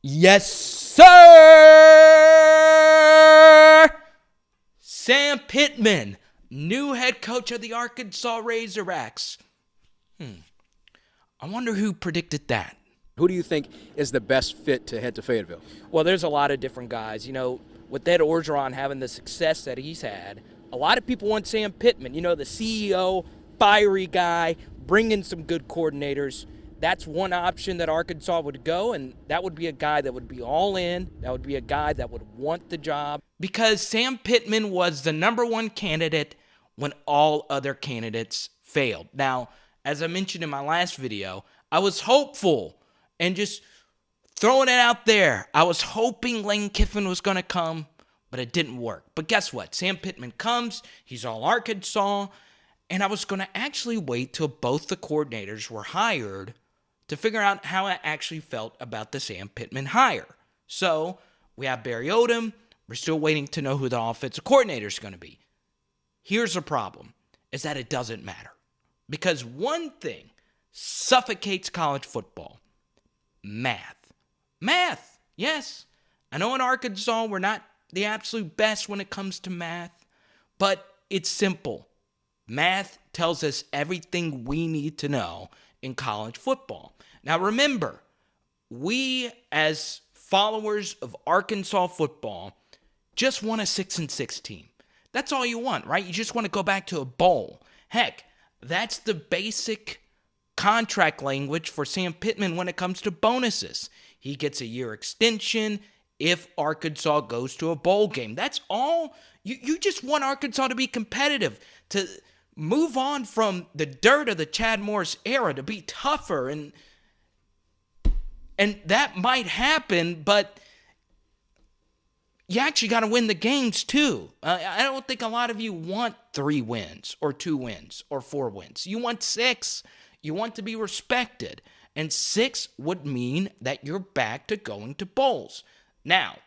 Yes, sir! Sam Pittman, new head coach of the Arkansas Razorbacks. I wonder who predicted that. Who do you think is the best fit to head to Fayetteville? Well, there's a lot of different guys. With Ed Orgeron having the success that he's had, a lot of people want Sam Pittman. The CEO, fiery guy, bringing some good coordinators. That's one option that Arkansas would go, and that would be a guy that would be all in. That would be a guy that would want the job. Because Sam Pittman was the number one candidate when all other candidates failed. Now, as I mentioned in my last video, I was hopeful and just throwing it out there. I was hoping Lane Kiffin was going to come, but it didn't work. But guess what? Sam Pittman comes. He's all Arkansas. And I was going to actually wait till both the coordinators were hired to figure out how I actually felt about the Sam Pittman hire. So we have Barry Odom. We're still waiting to know who the offensive coordinator is going to be. Here's the problem, is that it doesn't matter. Because one thing suffocates college football: math. Math, yes. I know in Arkansas we're not the absolute best when it comes to math, but it's simple. Math tells us everything we need to know in college football. Now remember, we as followers of Arkansas football just want a 6-6 team. That's all you want, right? You just want to go back to a bowl. Heck, that's the basic contract language for Sam Pittman when it comes to bonuses. He gets a year extension if Arkansas goes to a bowl game. That's all. You just want Arkansas to be competitive, to move on from the dirt of the Chad Morris era, to be tougher, and that might happen, but you actually got to win the games too. I don't think a lot of you want 3 wins or 2 wins or 4 wins. You want 6. You want to be respected. And 6 would mean that you're back to going to bowls. Now,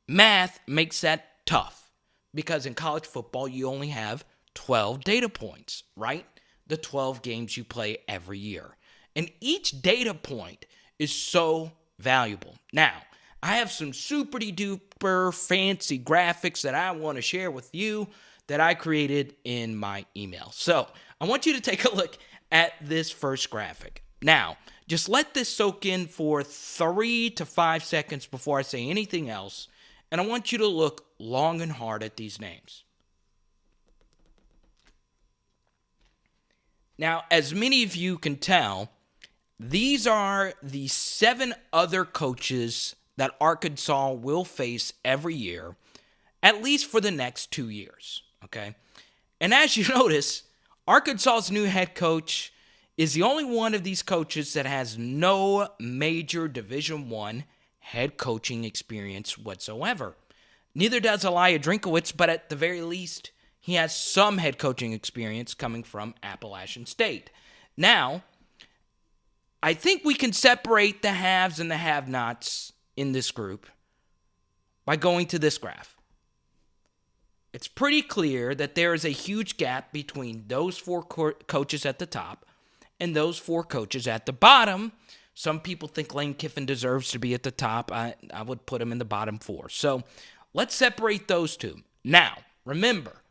math makes that tough because in college football, you only have 12 data points, right? The 12 games you play every year. And each data point is so valuable. Now, I have some super duper fancy graphics that I want to share with you that I created in my email. So I want you to take a look at this first graphic. Now, just let this soak in for 3 to 5 seconds before I say anything else. And I want you to look long and hard at these names. Now, as many of you can tell, these are the 7 other coaches that Arkansas will face every year, at least for the next 2 years, okay? And as you notice, Arkansas's new head coach is the only one of these coaches that has no major Division I head coaching experience whatsoever. Neither does Elijah Drinkowitz, but at the very least, he has some head coaching experience coming from Appalachian State. Now, I think we can separate the haves and the have-nots in this group by going to this graph. It's pretty clear that there is a huge gap between those 4 coaches at the top and those 4 coaches at the bottom. Some people think Lane Kiffin deserves to be at the top. I would put him in the bottom 4. So let's separate those two. Now, remember,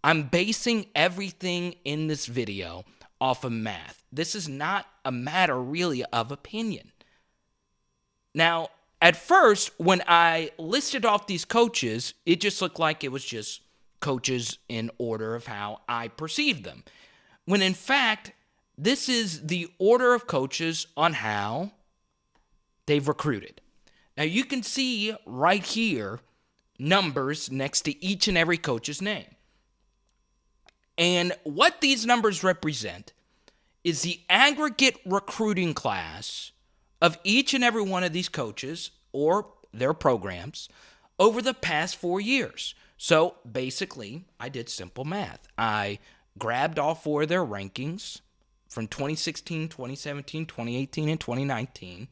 I'm basing everything in this video off of math. This is not a matter really of opinion. Now, at first, when I listed off these coaches, it just looked like it was just coaches in order of how I perceived them. When in fact, this is the order of coaches on how they've recruited. Now, you can see right here numbers next to each and every coach's name. And what these numbers represent is the aggregate recruiting class of each and every one of these coaches or their programs over the past 4 years. So basically, I did simple math. I grabbed all 4 of their rankings from 2016, 2017, 2018, and 2019,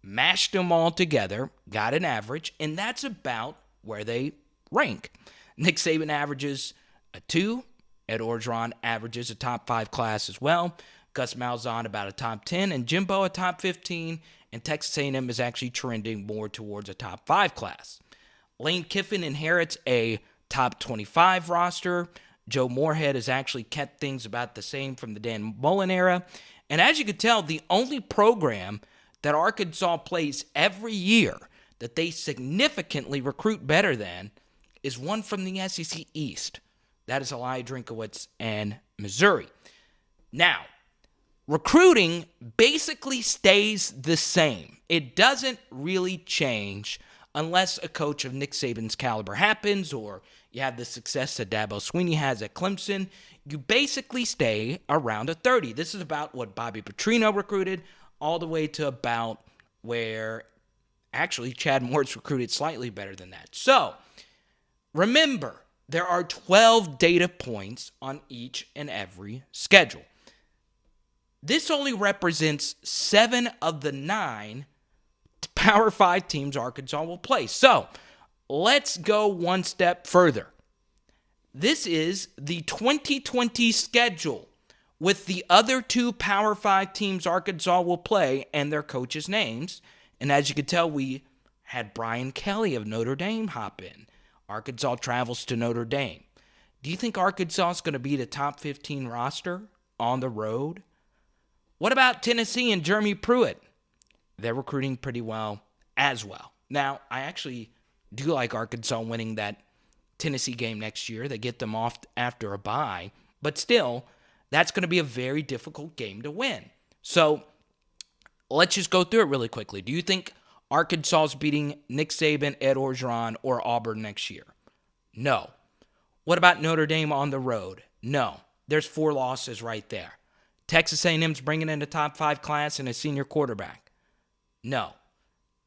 mashed them all together, got an average, and that's about where they rank. Nick Saban averages a 2. Ed Orgeron averages a top 5 class as well. Gus Malzahn about a top 10, and Jimbo a top 15, and Texas A&M is actually trending more towards a top 5 class. Lane Kiffin inherits a top 25 roster. Joe Moorhead has actually kept things about the same from the Dan Mullen era. And as you can tell, the only program that Arkansas plays every year that they significantly recruit better than is one from the SEC East. That is Eli Drinkowitz and Missouri. Now, recruiting basically stays the same. It doesn't really change unless a coach of Nick Saban's caliber happens, or you have the success that Dabo Swinney has at Clemson. You basically stay around a 30. This is about what Bobby Petrino recruited, all the way to about where actually Chad Morris recruited slightly better than that. So, remember, there are 12 data points on each and every schedule. This only represents 7 of the 9 Power 5 teams Arkansas will play. So, let's go one step further. This is the 2020 schedule with the other 2 Power 5 teams Arkansas will play and their coaches' names. And as you can tell, we had Brian Kelly of Notre Dame hop in. Arkansas travels to Notre Dame. Do you think Arkansas is going to beat a top 15 roster on the road? What about Tennessee and Jeremy Pruitt? They're recruiting pretty well as well. Now, I actually do like Arkansas winning that Tennessee game next year. They get them off after a bye. But still, that's going to be a very difficult game to win. So, let's just go through it really quickly. Do you think Arkansas is beating Nick Saban, Ed Orgeron, or Auburn next year? No. What about Notre Dame on the road? No. There's 4 losses right there. Texas A&M's bringing in a top 5 class and a senior quarterback. No.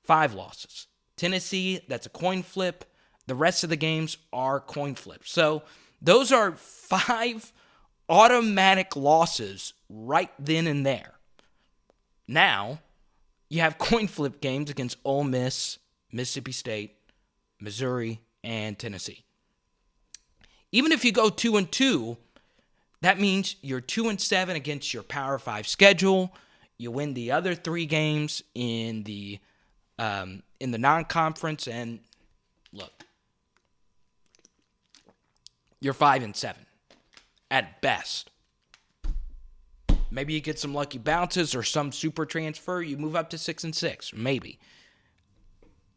5 losses. Tennessee, that's a coin flip. The rest of the games are coin flips. So those are 5 automatic losses right then and there. Now, you have coin flip games against Ole Miss, Mississippi State, Missouri, and Tennessee. Even if you go 2-2, that means you're 2-7 against your Power 5 schedule. You win the other 3 games in the non-conference, and look, you're 5-7 at best. Maybe you get some lucky bounces or some super transfer. You move up to 6-6, maybe.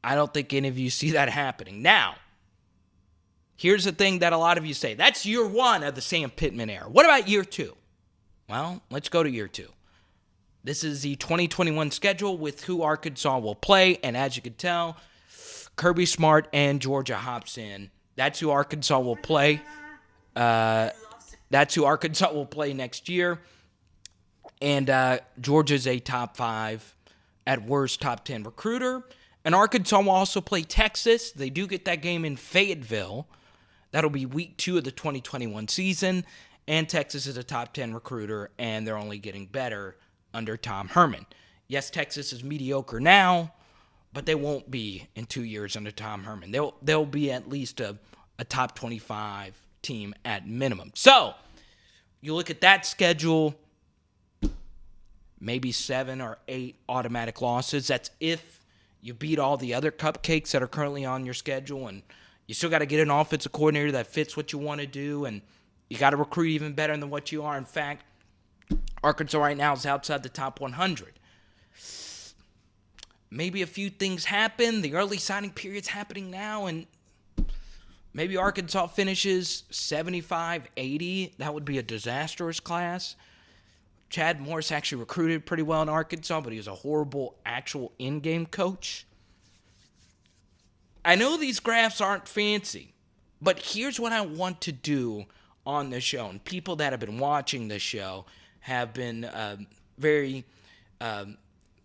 I don't think any of you see that happening. Now, here's the thing that a lot of you say. That's year 1 of the Sam Pittman era. What about year 2? Well, let's go to year 2. This is the 2021 schedule with who Arkansas will play. And as you can tell, Kirby Smart and Georgia hops in. That's who Arkansas will play. That's who Arkansas will play next year. And Georgia's a top 5, at worst, top 10 recruiter. And Arkansas will also play Texas. They do get that game in Fayetteville. That'll be week 2 of the 2021 season. And Texas is a top 10 recruiter, and they're only getting better under Tom Herman. Yes, Texas is mediocre now, but they won't be in 2 years under Tom Herman. They'll be at least a top 25 team at minimum. So, you look at that schedule, maybe 7 or 8 automatic losses. That's if you beat all the other cupcakes that are currently on your schedule, and you still got to get an offensive coordinator that fits what you want to do, and you got to recruit even better than what you are. In fact, Arkansas right now is outside the top 100. Maybe a few things happen. The early signing period's happening now, and maybe Arkansas finishes 75, 80. That would be a disastrous class. Chad Morris actually recruited pretty well in Arkansas, but he was a horrible actual in-game coach. I know these graphs aren't fancy, but here's what I want to do on the show. And people that have been watching the show have been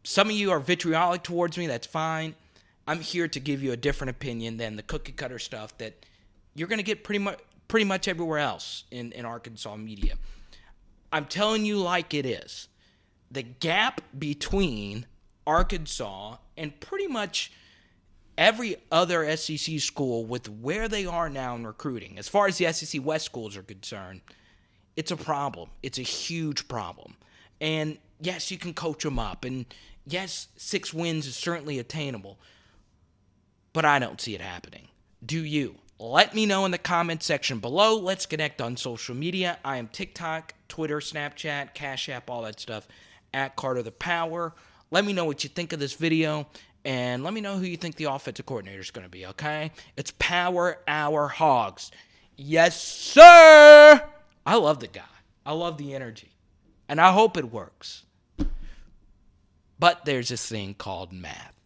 some of you are vitriolic towards me. That's fine. I'm here to give you a different opinion than the cookie-cutter stuff that you're going to get pretty much everywhere else in Arkansas media. I'm telling you like it is. The gap between Arkansas and pretty much every other SEC school with where they are now in recruiting, as far as the SEC West schools are concerned, it's a problem. It's a huge problem. And yes, you can coach them up. And yes, 6 wins is certainly attainable, but I don't see it happening. Do you? Let me know in the comment section below. Let's connect on social media. I am TikTok, Twitter, Snapchat, Cash App, all that stuff, at Carter the Power. Let me know what you think of this video, and let me know who you think the offensive coordinator is going to be, okay? It's Power Hour Hogs. Yes, sir! I love the guy. I love the energy, and I hope it works. But there's this thing called math.